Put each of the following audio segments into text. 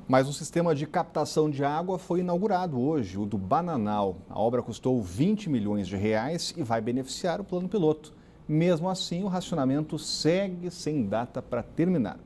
Mais um sistema de captação de água foi inaugurado hoje, o do Bananal. A obra custou 20 milhões de reais e vai beneficiar o plano piloto. Mesmo assim, o racionamento segue sem data para terminar.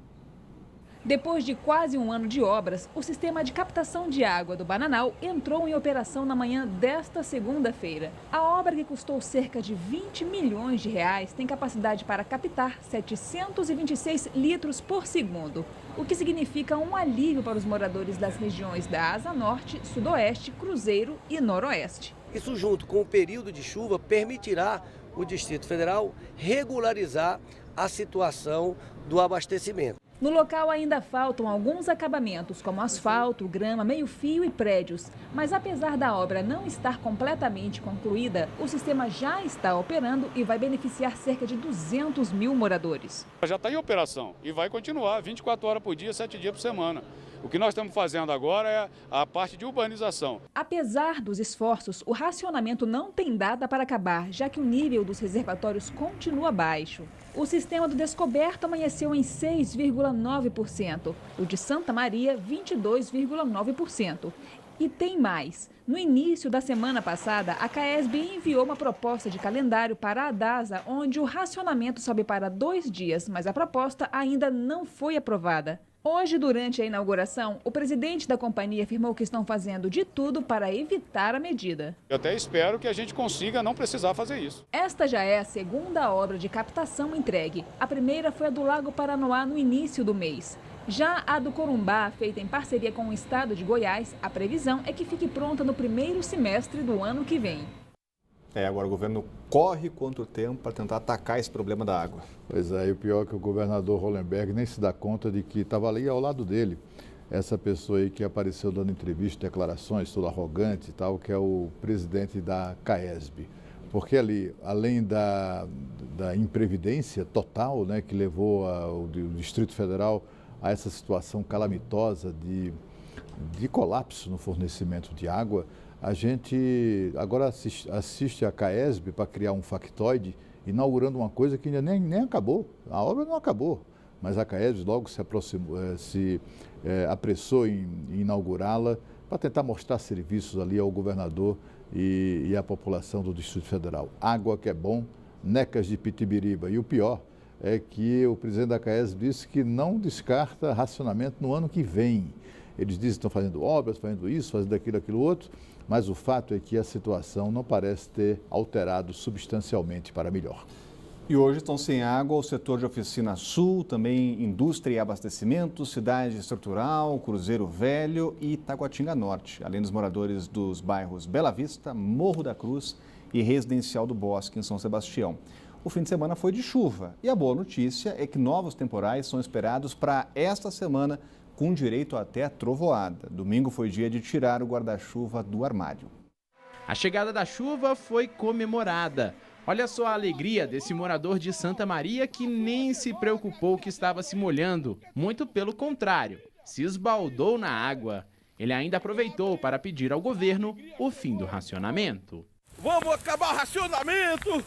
Depois de quase um ano de obras, o sistema de captação de água do Bananal entrou em operação na manhã desta segunda-feira. A obra, que custou cerca de 20 milhões de reais, tem capacidade para captar 726 litros por segundo, o que significa um alívio para os moradores das regiões da Asa Norte, Sudoeste, Cruzeiro e Noroeste. Isso, junto com o período de chuva, permitirá o Distrito Federal regularizar a situação do abastecimento. No local ainda faltam alguns acabamentos, como asfalto, grama, meio-fio e prédios. Mas apesar da obra não estar completamente concluída, o sistema já está operando e vai beneficiar cerca de 200 mil moradores. Já está em operação e vai continuar 24 horas por dia, 7 dias por semana. O que nós estamos fazendo agora é a parte de urbanização. Apesar dos esforços, o racionamento não tem data para acabar, já que o nível dos reservatórios continua baixo. O sistema do Descoberto amanheceu em 6,9%, o de Santa Maria, 22,9%. E tem mais. No início da semana passada, a CAESB enviou uma proposta de calendário para a DASA, onde o racionamento sobe para 2 dias, mas a proposta ainda não foi aprovada. Hoje, durante a inauguração, o presidente da companhia afirmou que estão fazendo de tudo para evitar a medida. Eu até espero que a gente consiga não precisar fazer isso. Esta já é a segunda obra de captação entregue. A primeira foi a do Lago Paranoá no início do mês. Já a do Corumbá, feita em parceria com o estado de Goiás, a previsão é que fique pronta no primeiro semestre do ano que vem. Agora o governo corre contra o tempo para tentar atacar esse problema da água. Pois é, e o pior é que o governador Hollenberg nem se dá conta de que estava ali ao lado dele, essa pessoa aí que apareceu dando entrevista, declarações, todo arrogante e tal, que é o presidente da CAESB. Porque ali, além da imprevidência total, né, que levou o Distrito Federal a essa situação calamitosa de colapso no fornecimento de água, a gente agora assiste a CAESB para criar um factoide, inaugurando uma coisa que ainda nem acabou. A obra não acabou, mas a CAESB logo se apressou em inaugurá-la para tentar mostrar serviços ali ao governador e à população do Distrito Federal. Água que é bom, necas de Pitibiriba. E o pior é que o presidente da CAESB disse que não descarta racionamento no ano que vem. Eles dizem que estão fazendo obras, fazendo isso, fazendo aquilo outro, mas o fato é que a situação não parece ter alterado substancialmente para melhor. E hoje estão sem água o setor de Oficina Sul, também indústria e abastecimento, cidade estrutural, Cruzeiro Velho e Taguatinga Norte, além dos moradores dos bairros Bela Vista, Morro da Cruz e Residencial do Bosque, em São Sebastião. O fim de semana foi de chuva e a boa notícia é que novos temporais são esperados para esta semana, com direito até a trovoada. Domingo foi dia de tirar o guarda-chuva do armário. A chegada da chuva foi comemorada. Olha só a alegria desse morador de Santa Maria que nem se preocupou que estava se molhando. Muito pelo contrário, se esbaldou na água. Ele ainda aproveitou para pedir ao governo o fim do racionamento. Vamos acabar o racionamento!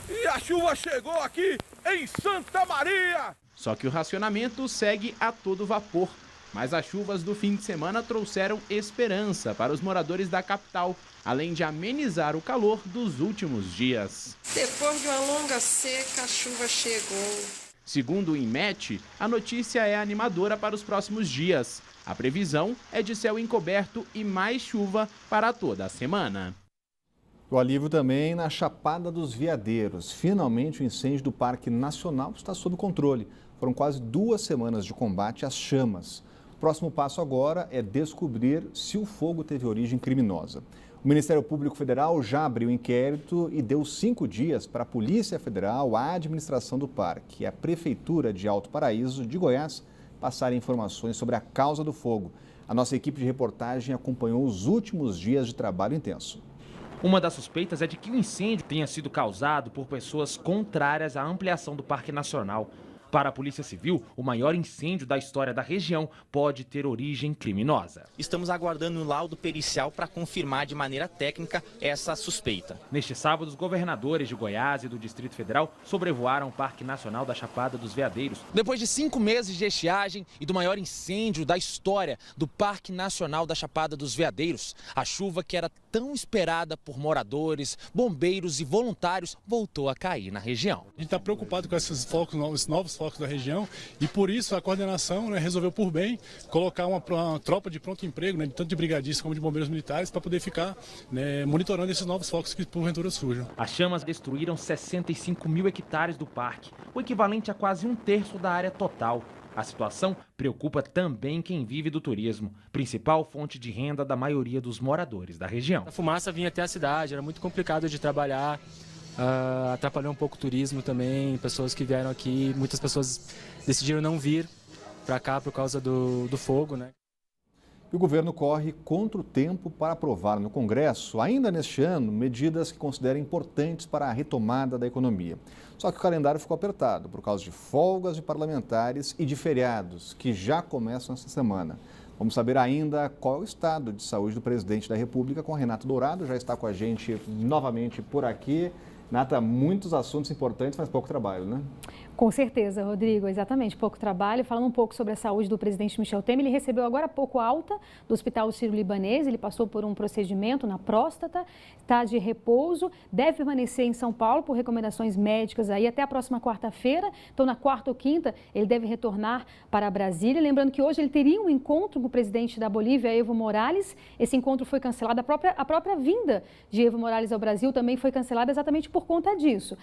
E a chuva chegou aqui em Santa Maria! Só que o racionamento segue a todo vapor. Mas as chuvas do fim de semana trouxeram esperança para os moradores da capital, além de amenizar o calor dos últimos dias. Depois de uma longa seca, a chuva chegou. Segundo o INMET, a notícia é animadora para os próximos dias. A previsão é de céu encoberto e mais chuva para toda a semana. O alívio também na Chapada dos Veadeiros. Finalmente o incêndio do Parque Nacional está sob controle. Foram quase 2 semanas de combate às chamas. O próximo passo agora é descobrir se o fogo teve origem criminosa. O Ministério Público Federal já abriu inquérito e deu 5 dias para a Polícia Federal, a administração do parque e a Prefeitura de Alto Paraíso, de Goiás, passarem informações sobre a causa do fogo. A nossa equipe de reportagem acompanhou os últimos dias de trabalho intenso. Uma das suspeitas é de que o incêndio tenha sido causado por pessoas contrárias à ampliação do Parque Nacional. Para a Polícia Civil, o maior incêndio da história da região pode ter origem criminosa. Estamos aguardando um laudo pericial para confirmar de maneira técnica essa suspeita. Neste sábado, os governadores de Goiás e do Distrito Federal sobrevoaram o Parque Nacional da Chapada dos Veadeiros. Depois de 5 meses de estiagem e do maior incêndio da história do Parque Nacional da Chapada dos Veadeiros, a chuva que era tão esperada por moradores, bombeiros e voluntários voltou a cair na região. A gente está preocupado com esses novos focos da região e por isso a coordenação resolveu por bem colocar uma tropa de pronto emprego, tanto de brigadistas como de bombeiros militares, para poder ficar monitorando esses novos focos que porventura surjam. As chamas destruíram 65 mil hectares do parque, o equivalente a quase 1/3 da área total. A situação preocupa também quem vive do turismo, principal fonte de renda da maioria dos moradores da região. A fumaça vinha até a cidade, era muito complicado de trabalhar, atrapalhou um pouco o turismo também, pessoas que vieram aqui, muitas pessoas decidiram não vir para cá por causa do fogo, né? O governo corre contra o tempo para aprovar no Congresso, ainda neste ano, medidas que considera importantes para a retomada da economia. Só que o calendário ficou apertado por causa de folgas de parlamentares e de feriados, que já começam esta semana. Vamos saber ainda qual é o estado de saúde do presidente da República com Renato Dourado, já está com a gente novamente por aqui. Renata, muitos assuntos importantes, mas pouco trabalho, né? Com certeza, Rodrigo, exatamente, pouco trabalho. Falando um pouco sobre a saúde do presidente Michel Temer, ele recebeu agora há pouco alta do Hospital Sírio-Libanês, ele passou por um procedimento na próstata, está de repouso, deve permanecer em São Paulo por recomendações médicas aí até a próxima quarta-feira. Então, na quarta ou quinta, ele deve retornar para Brasília. Lembrando que hoje ele teria um encontro com o presidente da Bolívia, Evo Morales. Esse encontro foi cancelado, a própria vinda de Evo Morales ao Brasil também foi cancelada exatamente por conta disso.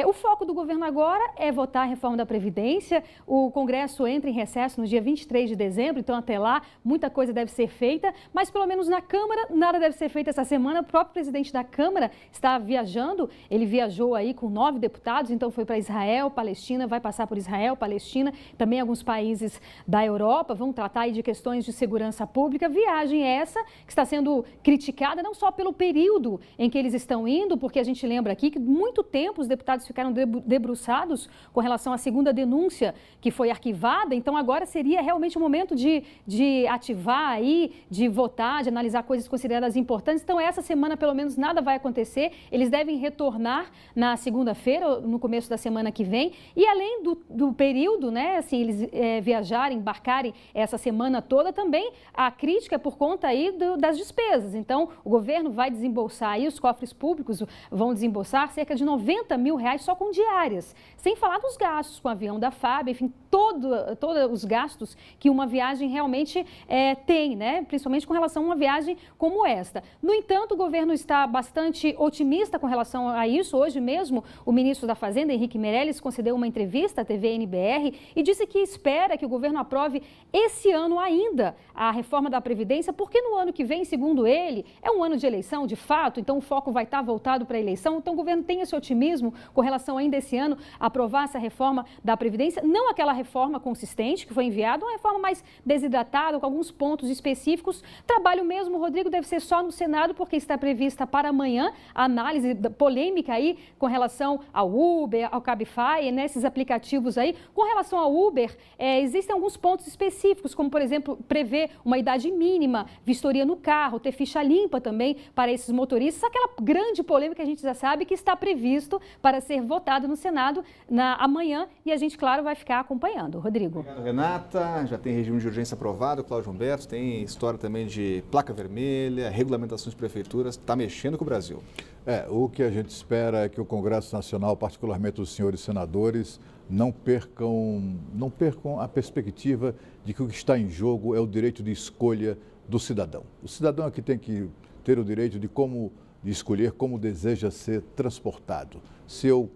O foco do governo agora é votar a reforma da Previdência. O Congresso entra em recesso no dia 23 de dezembro, então até lá muita coisa deve ser feita, mas pelo menos na Câmara nada deve ser feito essa semana. O próprio presidente da Câmara está viajando, ele viajou aí com 9 deputados, então foi para Israel, Palestina, vai passar por Israel, Palestina, também alguns países da Europa, vão tratar aí de questões de segurança pública. Viagem essa que está sendo criticada não só pelo período em que eles estão indo, porque a gente lembra aqui que muito tempo os deputados ficaram debruçados com relação à segunda denúncia que foi arquivada, então agora seria realmente o momento de ativar aí, de votar, de analisar coisas consideradas importantes. Então essa semana pelo menos nada vai acontecer, eles devem retornar na segunda-feira, no começo da semana que vem, e além do período, né, assim, eles viajarem, embarcarem essa semana toda, também a crítica é por conta aí das despesas. Então o governo vai desembolsar aí, os cofres públicos vão desembolsar cerca de R$90 mil só com diárias, sem falar dos gastos com o avião da FAB, enfim, todos os gastos que uma viagem realmente tem, né? Principalmente com relação a uma viagem como esta. No entanto, o governo está bastante otimista com relação a isso. Hoje mesmo, o ministro da Fazenda, Henrique Meirelles, concedeu uma entrevista à TV NBR e disse que espera que o governo aprove esse ano ainda a reforma da Previdência, porque no ano que vem, segundo ele, é um ano de eleição, de fato, então o foco vai estar voltado para a eleição. Então o governo tem esse otimismo com relação ainda esse ano a aprovar essa reforma da Previdência, não aquela reforma consistente que foi enviada, uma reforma mais desidratada, com alguns pontos específicos. Trabalho mesmo, Rodrigo, deve ser só no Senado, porque está prevista para amanhã a análise polêmica aí com relação ao Uber, ao Cabify, nesses aplicativos aí. Com relação ao Uber, existem alguns pontos específicos, como, por exemplo, prever uma idade mínima, vistoria no carro, ter ficha limpa também para esses motoristas. Aquela grande polêmica que a gente já sabe que está previsto para ser votado no Senado amanhã, e a gente, claro, vai ficar acompanhando. Rodrigo. Obrigado, Renata. Já tem regime de urgência aprovado, Cláudio Humberto, tem história também de placa vermelha, regulamentações de prefeituras, está mexendo com o Brasil. O que a gente espera é que o Congresso Nacional, particularmente os senhores senadores, não percam a perspectiva de que o que está em jogo é o direito de escolha do cidadão. O cidadão é que tem que ter o direito de escolher como deseja ser transportado. Se eu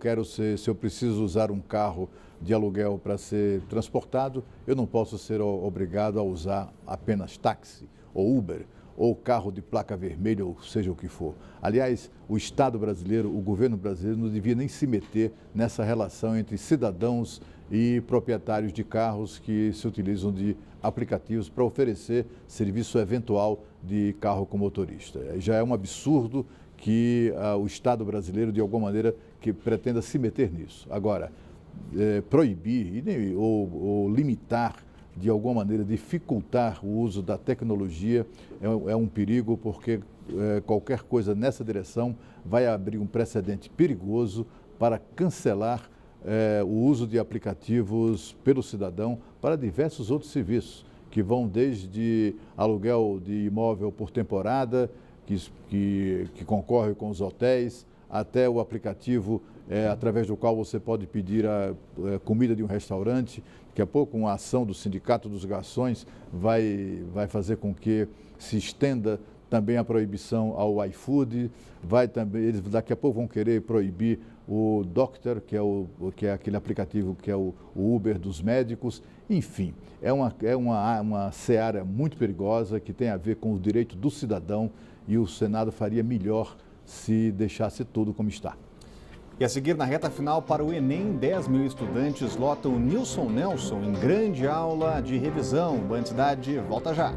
preciso usar um carro de aluguel para ser transportado, eu não posso ser obrigado a usar apenas táxi ou Uber ou carro de placa vermelha, ou seja o que for. Aliás, o Estado brasileiro, o governo brasileiro não devia nem se meter nessa relação entre cidadãos e proprietários de carros que se utilizam de aplicativos para oferecer serviço eventual de carro com motorista. Já é um absurdo que o Estado brasileiro, de alguma maneira, que pretenda se meter nisso. Agora, proibir ou limitar, de alguma maneira, dificultar o uso da tecnologia é um perigo, porque qualquer coisa nessa direção vai abrir um precedente perigoso para cancelar o uso de aplicativos pelo cidadão para diversos outros serviços, que vão desde aluguel de imóvel por temporada, que concorre com os hotéis, até o aplicativo através do qual você pode pedir a comida de um restaurante. Daqui a pouco, uma ação do Sindicato dos Garçons vai fazer com que se estenda também a proibição ao iFood. Eles daqui a pouco vão querer proibir o Doctor, que é aquele aplicativo que é o Uber dos médicos. Enfim, é uma seara muito perigosa que tem a ver com o direito do cidadão, e o Senado faria melhor se deixasse tudo como está. E a seguir, na reta final para o Enem, 10 mil estudantes lotam o Nilson Nelson em grande aula de revisão. Band Cidade volta já.